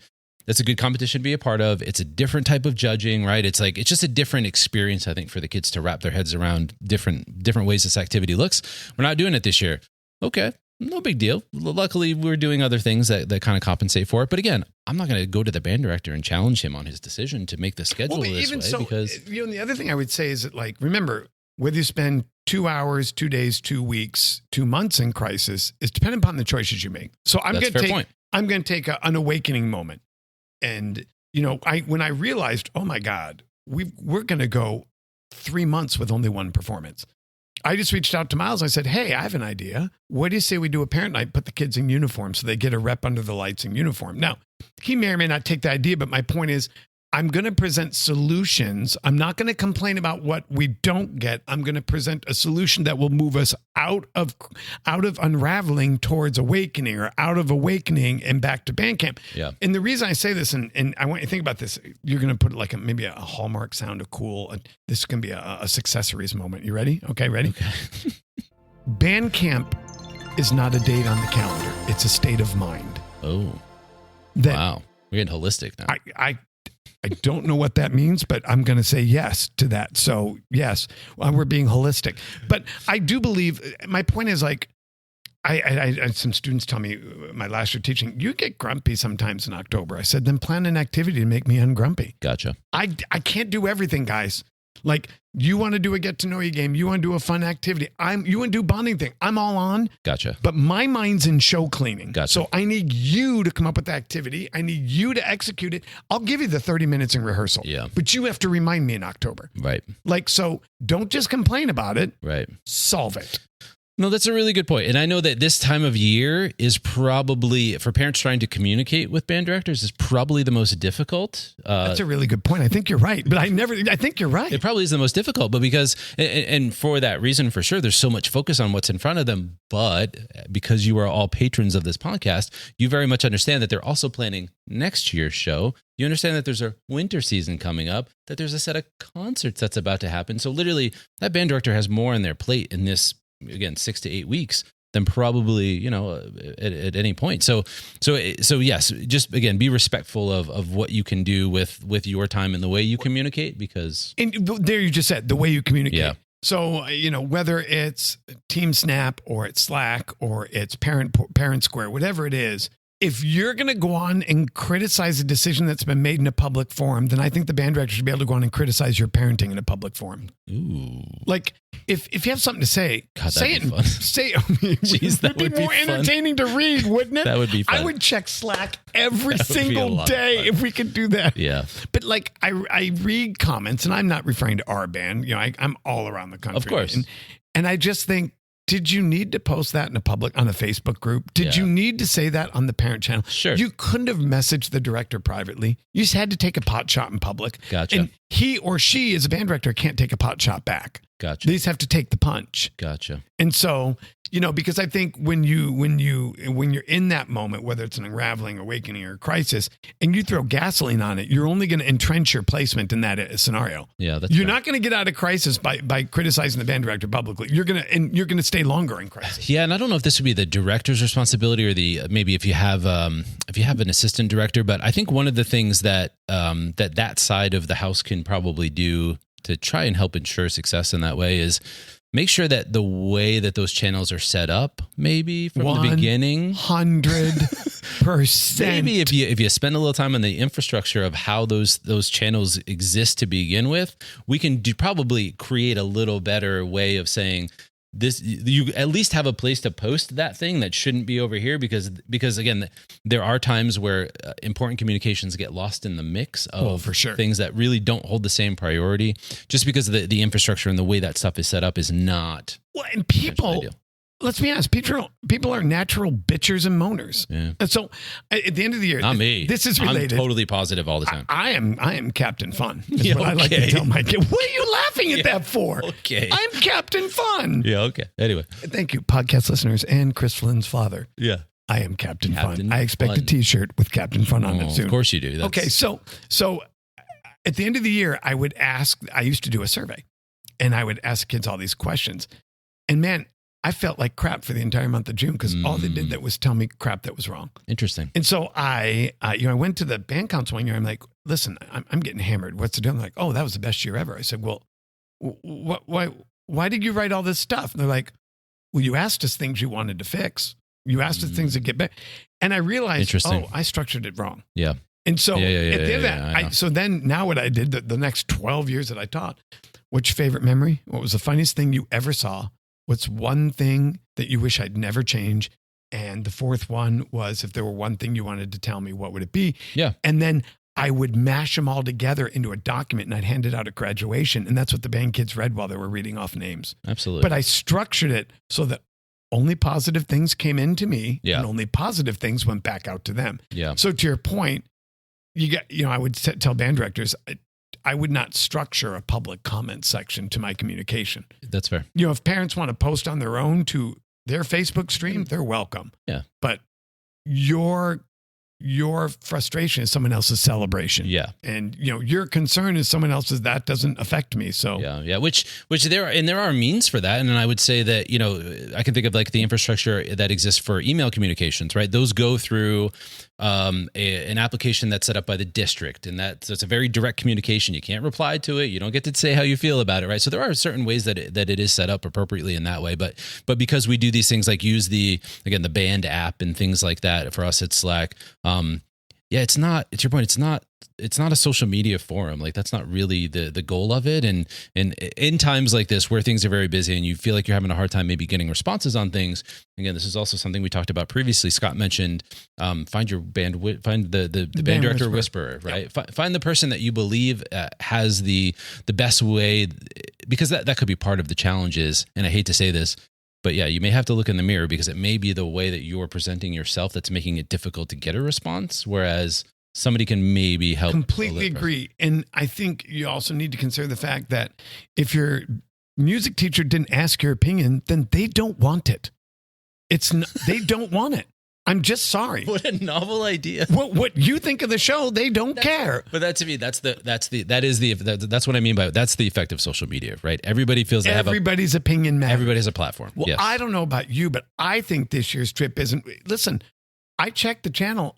competition to be a part of. It's a different type of judging, right? It's just a different experience, I think, for the kids to wrap their heads around different ways this activity looks. We're not doing it this year. Okay, no big deal. Luckily, we're doing other things that kind of compensate for it. But again, I'm not going to go to the band director and challenge him on his decision to make the schedule this way. Because the other thing I would say is that, like, remember, whether you spend 2 hours, 2 days, 2 weeks, 2 months in crisis is dependent upon the choices you make. So I'm going to take an awakening moment. And, when I realized, oh my God, we're going to go 3 months with only one performance. I just reached out to Miles. I said, hey, I have an idea. What do you say we do a parent night, put the kids in uniform so they get a rep under the lights in uniform? Now, he may or may not take the idea, but my point is, I'm going to present solutions. I'm not going to complain about what we don't get. I'm going to present a solution that will move us out of unraveling towards awakening, or out of awakening and back to band camp. Yeah. And the reason I say this, and I want you to think about this, you're going to put like maybe a Hallmark sound of cool. This is going to be a successories moment. You ready? Okay, ready? Okay. Band camp is not a date on the calendar. It's a state of mind. Oh, wow. We're getting holistic now. I don't know what that means, but I'm going to say yes to that. So yes, we're being holistic. But I do believe, my point is like, I some students tell me my last year teaching, you get grumpy sometimes in October. I said, then plan an activity to make me ungrumpy. Gotcha. I can't do everything, guys. Like, you want to do a get to know you game, you want to do a fun activity, you want to do bonding thing, I'm all on. Gotcha. But my mind's in show cleaning. Gotcha. So I need you to come up with the activity. I need you to execute it. I'll give you the 30 minutes in rehearsal. Yeah. But you have to remind me in October. Right. Like, so don't just complain about it. Right. Solve it. No, that's a really good point. And I know that this time of year is probably, for parents trying to communicate with band directors, is probably the most difficult. That's a really good point. I think you're right. But I think you're right. It probably is the most difficult, but because, and for that reason, for sure, there's so much focus on what's in front of them. But because you are all patrons of this podcast, you very much understand that they're also planning next year's show. You understand that there's a winter season coming up, that there's a set of concerts that's about to happen. So literally, that band director has more on their plate in this, again, 6 to 8 weeks than probably, at any point. So yes, just again, be respectful of what you can do with your time and the way you communicate, because. And there you just said the way you communicate. Yeah. So, whether it's Team Snap or it's Slack or it's Parent Square, whatever it is, if you're going to go on and criticize a decision that's been made in a public forum, then I think the band director should be able to go on and criticize your parenting in a public forum. Ooh. Like, if you have something to say, God, say it. Fun. Say it. Jeez, that would be more fun. entertaining to read, wouldn't it? That would be fun. I would check Slack every single day if we could do that. Yeah. But like, I read comments, and I'm not referring to our band. I'm all around the country. Of course. And I just think, did you need to post that on a Facebook group? Did you need to say that on the parent channel? Sure. You couldn't have messaged the director privately. You just had to take a pot shot in public. Gotcha. And he or she, as a band director, can't take a pot shot back. Gotcha. They just have to take the punch. Gotcha. And so, because I think when you're in that moment, whether it's an unraveling, awakening, or crisis, and you throw gasoline on it, you're only going to entrench your placement in that scenario. Yeah, you're not going to get out of crisis by criticizing the band director publicly. You're going to stay longer in crisis. Yeah, and I don't know if this would be the director's responsibility or maybe if you have an assistant director, but I think one of the things that that side of the house can probably do to try and help ensure success in that way is make sure that the way that those channels are set up, maybe from the beginning, 100%. Maybe if you spend a little time on the infrastructure of how those channels exist to begin with, we can probably create a little better way of saying this. You at least have a place to post that thing that shouldn't be over here, because again, there are times where important communications get lost in the mix of for sure. things that really don't hold the same priority, just because the infrastructure and the way that stuff is set up is not. Well, and people, let's be honest, people are natural bitchers and moaners. Yeah. And so at the end of the year, not me. This is related. I'm totally positive all the time. I am Captain Fun. Is Yeah, what I like to tell my kid. What are you laughing at that for? Okay. I'm Captain Fun. Yeah, okay. Anyway. Thank you, podcast listeners and Chris Flynn's father. Yeah. I am Captain Captain Fun. I expect Fun. a t-shirt with Captain Fun on it soon. Of course you do. Okay, so at the end of the year, I used to do a survey, and I would ask kids all these questions. And man, I felt like crap for the entire month of June, because all they did was tell me crap that was wrong. Interesting. And so I went to the band council one year. I'm like, listen, I'm getting hammered. What's the deal? I'm like, oh, that was the best year ever. I said, well, why did you write all this stuff? And they're like, well, you asked us things you wanted to fix. You asked us things to get better. And I realized, I structured it wrong. Yeah. And so at the end of yeah, that, so then now what I did, the next 12 years that I taught, what's your favorite memory? What was the funniest thing you ever saw? What's one thing that you wish I'd never change? And the fourth one was, if there were one thing you wanted to tell me, what would it be? Yeah. And then I would mash them all together into a document, and I'd hand it out at graduation. And that's what the band kids read while they were reading off names. Absolutely. But I structured it so that only positive things came into me, and only positive things went back out to them. Yeah. So to your point, I would tell band directors, I would not structure a public comment section to my communication. That's fair. If parents want to post on their own to their Facebook stream, they're welcome. Yeah. But your frustration is someone else's celebration. Yeah. And your concern is someone else's. That doesn't affect me. So yeah. Which there are means for that. And then I would say that, I can think of like the infrastructure that exists for email communications, right? Those go through an application that's set up by the district, and so it's a very direct communication. You can't reply to it. You don't get to say how you feel about it, right? So there are certain ways that it is set up appropriately in that way. But because we do these things like use the band app and things like that, for us it's Slack. It's not. It's your point. It's not a social media forum. Like that's not really the goal of it. And in times like this where things are very busy and you feel like you're having a hard time maybe getting responses on things. Again, this is also something we talked about previously. Scott mentioned find your band, find the band director whisperer, right? Yep. Find the person that you believe has the best way, because that could be part of the challenges. And I hate to say this, but yeah, you may have to look in the mirror because it may be the way that you're presenting yourself that's making it difficult to get a response. Whereas somebody can maybe help. Completely agree. And I think you also need to consider the fact that if your music teacher didn't ask your opinion, then they don't want it. They don't want it. I'm just sorry. What a novel idea. What you think of the show, they don't care. But that to me, that's what I mean by that's the effect of social media, right? Everybody feels everybody's opinion matters. Everybody has a platform. Well, yes. I don't know about you, but I think this year's trip isn't. Listen, I checked the channel.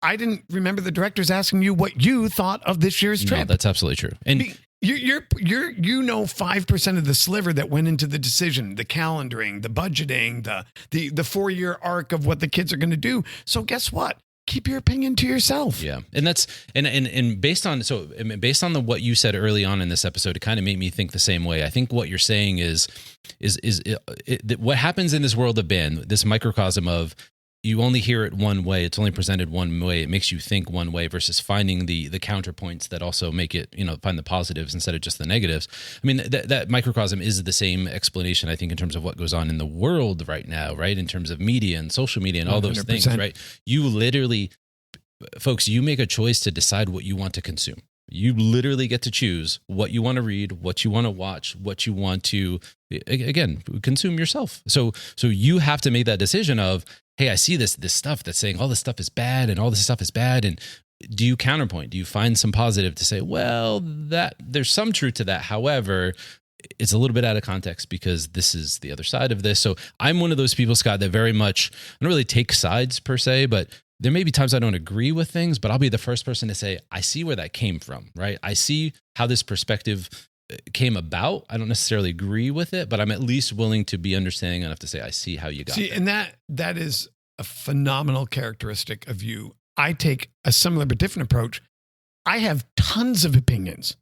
I didn't remember the directors asking you what you thought of this year's trip. No, that's absolutely true. And you're 5% of the sliver that went into the decision, the calendaring, the budgeting, the 4-year arc of what the kids are going to do. So guess what? Keep your opinion to yourself. Yeah. And that's, and based on what you said early on in this episode, it kind of made me think the same way. I think what you're saying is what happens in this world of band, this microcosm of, you only hear it one way. It's only presented one way. It makes you think one way versus finding the counterpoints that also make it, find the positives instead of just the negatives. I mean, that microcosm is the same explanation, I think, in terms of what goes on in the world right now, right? In terms of media and social media and all those 100%. Things, right? You literally, folks, you make a choice to decide what you want to consume. You literally get to choose what you want to read, what you want to watch, what you want to, again, consume yourself. So you have to make that decision of, hey, I see this stuff that's saying all this stuff is bad and all this stuff is bad. And do you counterpoint? Do you find some positive to say, well, that there's some truth to that. However, it's a little bit out of context because this is the other side of this. So I'm one of those people, Scott, that very much, I don't really take sides per se, but there may be times I don't agree with things, but I'll be the first person to say, I see where that came from, right? I see how this perspective came about. I don't necessarily agree with it, but I'm at least willing to be understanding enough to say, I see how you got there. And that is a phenomenal characteristic of you. I take a similar but different approach. I have tons of opinions.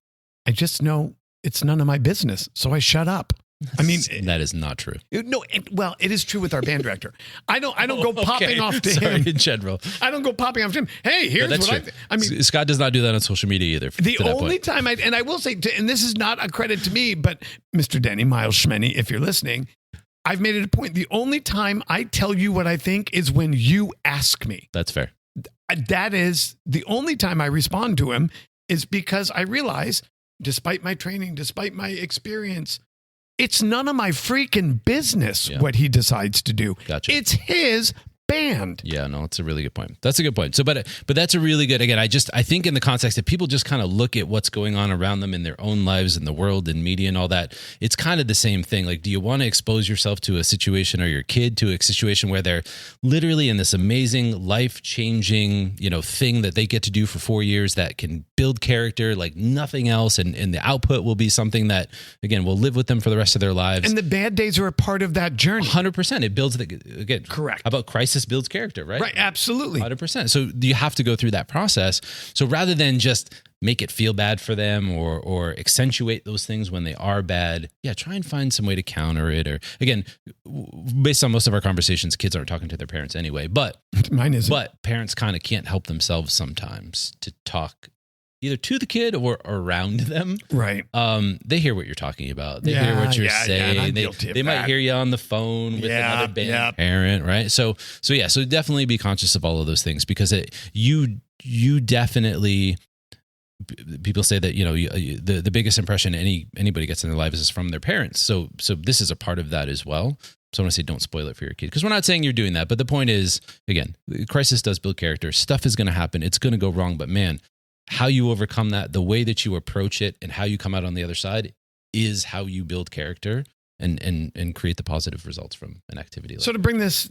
I just know it's none of my business, so I shut up. I mean, that is not true. No, well, it is true with our band director. I don't go popping off to him in general. I don't go popping off to him. Hey, here's what I think. I mean, Scott does not do that on social media either. The only time I will say, and this is not a credit to me, but Mr. Denny Miles Schmenny, if you're listening, I've made it a point. The only time I tell you what I think is when you ask me. That's fair. That is the only time I respond to him, is because I realize, despite my training, despite my experience, it's none of my freaking business what he decides to do. Gotcha. It's his band. Yeah, no, it's a really good point. That's a good point. So, but that's a really good, again, I think in the context that people just kind of look at what's going on around them in their own lives and the world and media and all that, it's kind of the same thing. Like, do you want to expose yourself to a situation, or your kid to a situation where they're literally in this amazing life-changing, thing that they get to do for 4 years that can build character like nothing else, and the output will be something that, again, will live with them for the rest of their lives. And the bad days are a part of that journey. 100%. It builds again. Correct. How about crisis builds character, right? Right, absolutely. 100%. So you have to go through that process. So rather than just make it feel bad for them or accentuate those things when they are bad, try and find some way to counter it. Or again, based on most of our conversations, kids aren't talking to their parents anyway, but mine isn't. But parents kind of can't help themselves sometimes to talk either to the kid or around them. Right. They hear what you're talking about. They hear what you're saying. They might hear you on the phone with another band parent, right? So definitely be conscious of all of those things, because you definitely, people say that, the biggest impression anybody gets in their lives is from their parents. So this is a part of that as well. So I want to say, don't spoil it for your kid, because we're not saying you're doing that. But the point is, again, crisis does build character. Stuff is going to happen. It's going to go wrong. But man, how you overcome that, the way that you approach it, and how you come out on the other side is how you build character. and create the positive results from an activity. So to bring this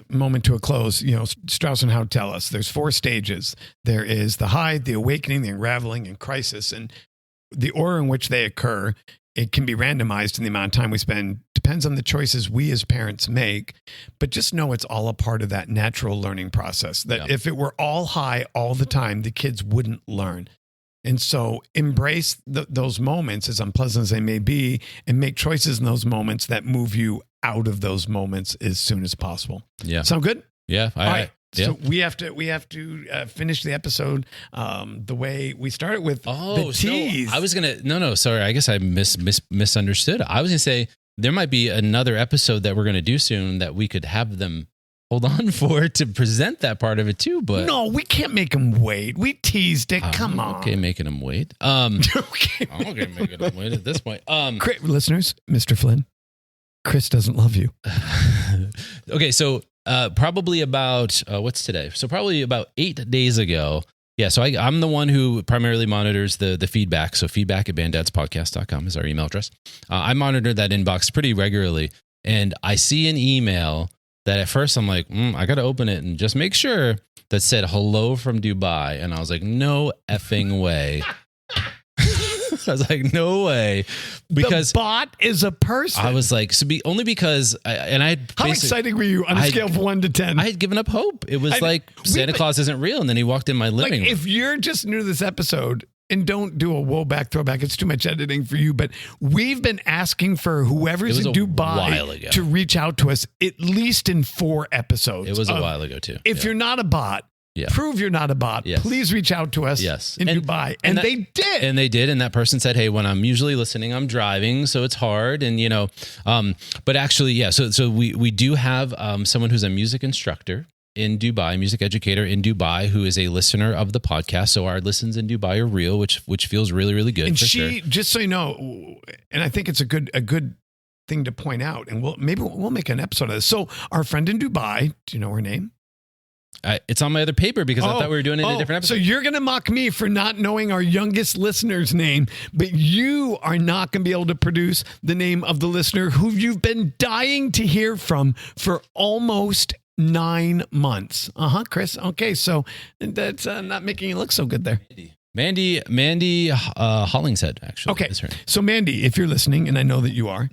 moment to a close, Strauss and Howe tell us there's 4 stages. There is the high, the awakening, the unraveling, and crisis. And the order in which they occur, it can be randomized in the amount of time we spend. Depends on the choices we as parents make. But just know it's all a part of that natural learning process. That if it were all high all the time, the kids wouldn't learn. And so embrace those moments, as unpleasant as they may be, and make choices in those moments that move you out of those moments as soon as possible. Yeah. Sound good? Yeah. All right. So we have to finish the episode the way we started with the tease. No, I was gonna sorry. I guess I misunderstood. I was gonna say there might be another episode that we're gonna do soon that we could have them hold on for to present that part of it too. But no, we can't make them wait. We teased it. Come on. Okay, making them wait. Okay, making them wait at this point. Listeners, Mr. Flynn, Chris doesn't love you. Okay, so probably about what's today? So probably about 8 days ago. Yeah, so I'm the one who primarily monitors the feedback. So feedback@banddadspodcast.com is our email address. I monitor that inbox pretty regularly, and I see an email that at first I'm like, I got to open it and just make sure, that said hello from Dubai. And I was like, no effing way. I was like, no way. Because the bot is a person. I was like, only because, how exciting were you on a scale of 1 to 10? I had given up hope. It was Santa Claus isn't real. And then he walked in my living room. If you're just new to this episode, and don't do a throwback, it's too much editing for you, but we've been asking for whoever's in Dubai to reach out to us at least in 4 episodes. It was a while ago too. If you're not a bot, prove you're not a bot. Yes. Please reach out to us in Dubai. And they did. And they did. And that person said, hey, when I'm usually listening, I'm driving, so it's hard. And, but actually, so we do have someone who's a music instructor in Dubai, music educator in Dubai, who is a listener of the podcast. So our listens in Dubai are real, which feels really, really good. And just so you know, and I think it's a good thing to point out, and we'll make an episode of this. So our friend in Dubai, do you know her name? It's on my other paper because I thought we were doing it in a different episode. So you're going to mock me for not knowing our youngest listener's name, but you are not going to be able to produce the name of the listener who you've been dying to hear from for almost 9 months. Chris. Okay, so that's not making you look so good there. Mandy Hollingshead, actually. Okay, so Mandy, if you're listening, and I know that you are,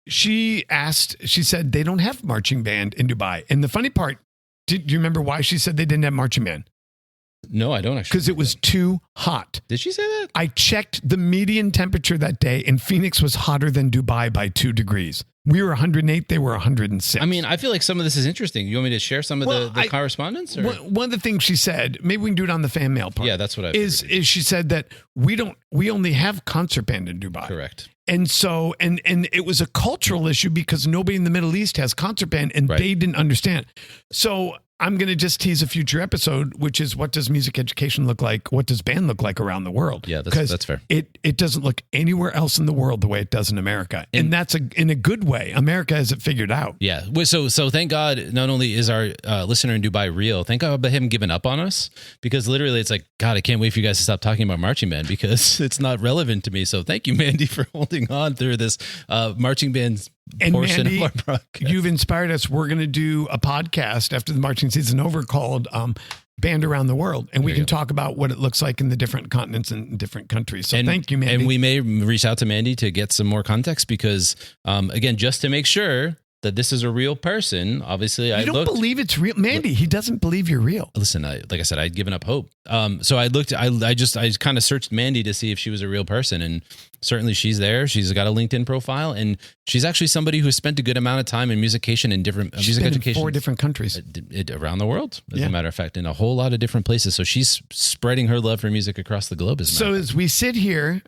she said they don't have marching band in Dubai. And the funny part, do you remember why she said they didn't have marching band? No, I don't actually. Because it was too hot. Did she say that? I checked the median temperature that day, and Phoenix was hotter than Dubai by 2 degrees. We were 108. They were 106. I mean, I feel like some of this is interesting. You want me to share some of the correspondence? Or? One of the things she said, maybe we can do it on the fan mail part. Yeah, that's what I is she said that we only have concert band in Dubai. Correct. And so, and it was a cultural issue because nobody in the Middle East has concert band, and they didn't understand. So I'm going to just tease a future episode, which is what does music education look like? What does band look like around the world? Yeah, that's fair. It doesn't look anywhere else in the world the way it does in America. And that's in a good way. America has it figured out. Yeah. So thank God, not only is our listener in Dubai real, thank God about him giving up on us, because literally it's like, God, I can't wait for you guys to stop talking about marching band because it's not relevant to me. So thank you, Mandy, for holding on through this marching band portion Mandy, of our broadcast. You've inspired us. We're going to do a podcast after the marching season over called Band Around the World. And we can talk about what it looks like in the different continents and different countries. So thank you, Mandy. And we may reach out to Mandy to get some more context because, again, just to make sure that this is a real person. Obviously, I don't believe it's real. Mandy, he doesn't believe you're real. Listen, like I said, I'd given up hope. So I looked, I kind of searched Mandy to see if she was a real person. And certainly she's there. She's got a LinkedIn profile. And she's actually somebody who spent a good amount of time in musication in different music education. In 4 different countries. Around the world, as a matter of fact, in a whole lot of different places. So she's spreading her love for music across the globe. As we sit here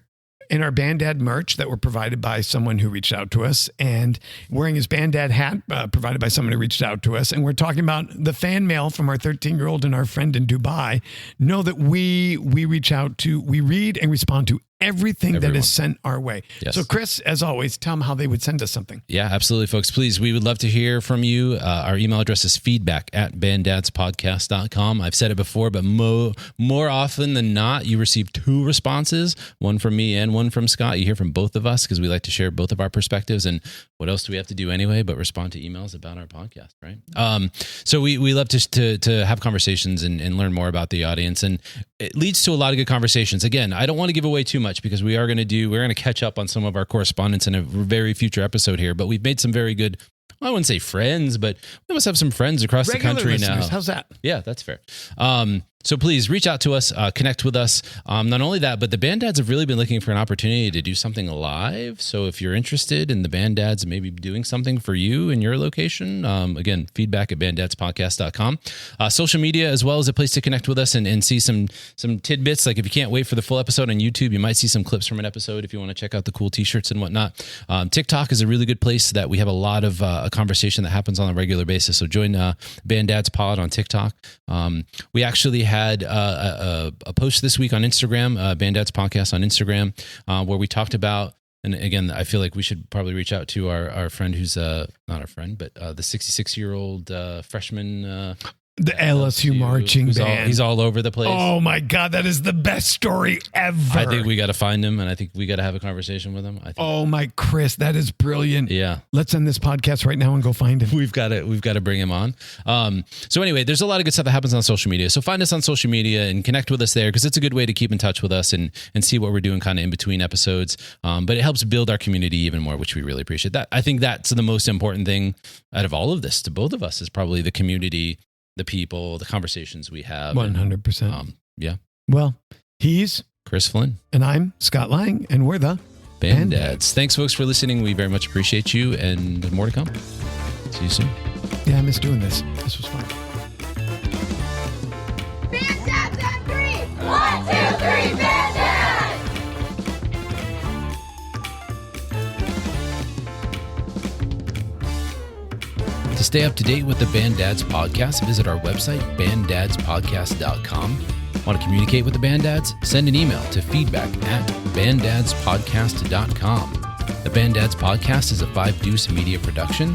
in our Banddad merch that were provided by someone who reached out to us, and wearing his Banddad hat provided by someone who reached out to us, and we're talking about the fan mail from our 13-year-old and our friend in Dubai, know that we reach out to, we read and respond to everything that Everyone. is sent our way. Yes. So, Chris, as always, tell them how they would send us something. Yeah, absolutely, folks. Please, we would love to hear from you. Our email address is feedback@banddadspodcast.com. I've said it before, but more often than not, you receive 2 responses, one from me and one from Scott. You hear from both of us because we like to share both of our perspectives. And what else do we have to do anyway but respond to emails about our podcast, right? So we love to have conversations and learn more about the audience. And it leads to a lot of good conversations. Again, I don't want to give away too much because we're going to catch up on some of our correspondence in a very future episode here, but we've made some very good, I wouldn't say friends, but we must have some friends across Regular the country listeners, now. How's that? Yeah, that's fair. So please reach out to us, connect with us. Not only that, but the Band Dads have really been looking for an opportunity to do something live. So if you're interested in the Band Dads maybe doing something for you in your location, again, feedback@banddadspodcast.com. Social media as well is a place to connect with us and see some tidbits. Like if you can't wait for the full episode on YouTube, you might see some clips from an episode if you want to check out the cool t-shirts and whatnot. TikTok is a really good place that we have a lot of a conversation that happens on a regular basis. So join Band Dads Pod on TikTok. We actually had a post this week on Instagram, Band Dads Podcast on Instagram, where we talked about, and again, I feel like we should probably reach out to our friend who's not our friend, but the 66-year-old freshman. The LSU marching band. He's all over the place. Oh my God, that is the best story ever. I think we got to find him, and I think we got to have a conversation with him. Oh my Chris, that is brilliant. Yeah, let's end this podcast right now and go find him. We've got to bring him on. So anyway, there's a lot of good stuff that happens on social media. So find us on social media and connect with us there because it's a good way to keep in touch with us and see what we're doing kind of in between episodes. But it helps build our community even more, which we really appreciate. That I think that's the most important thing out of all of this to both of us is probably the community, the people, the conversations we have. 100%. Yeah. Well, he's Chris Flynn. And I'm Scott Lang, and we're the Band Dads. Thanks, folks, for listening. We very much appreciate you, and more to come. See you soon. Yeah, I miss doing this. This was fun. Band Dads at 3! 1, 2, 3, Band Dads! To stay up to date with the Band Dads podcast, visit our website, banddadspodcast.com. Want to communicate with the Band Dads? Send an email to feedback@banddadspodcast.com. The Band Dads podcast is a 5 Deuce Media production.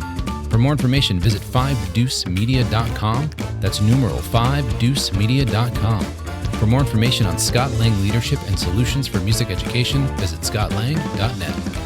For more information, visit 5deucemedia.com. That's numeral 5deucemedia.com. For more information on Scott Lang leadership and solutions for music education, visit scottlang.net.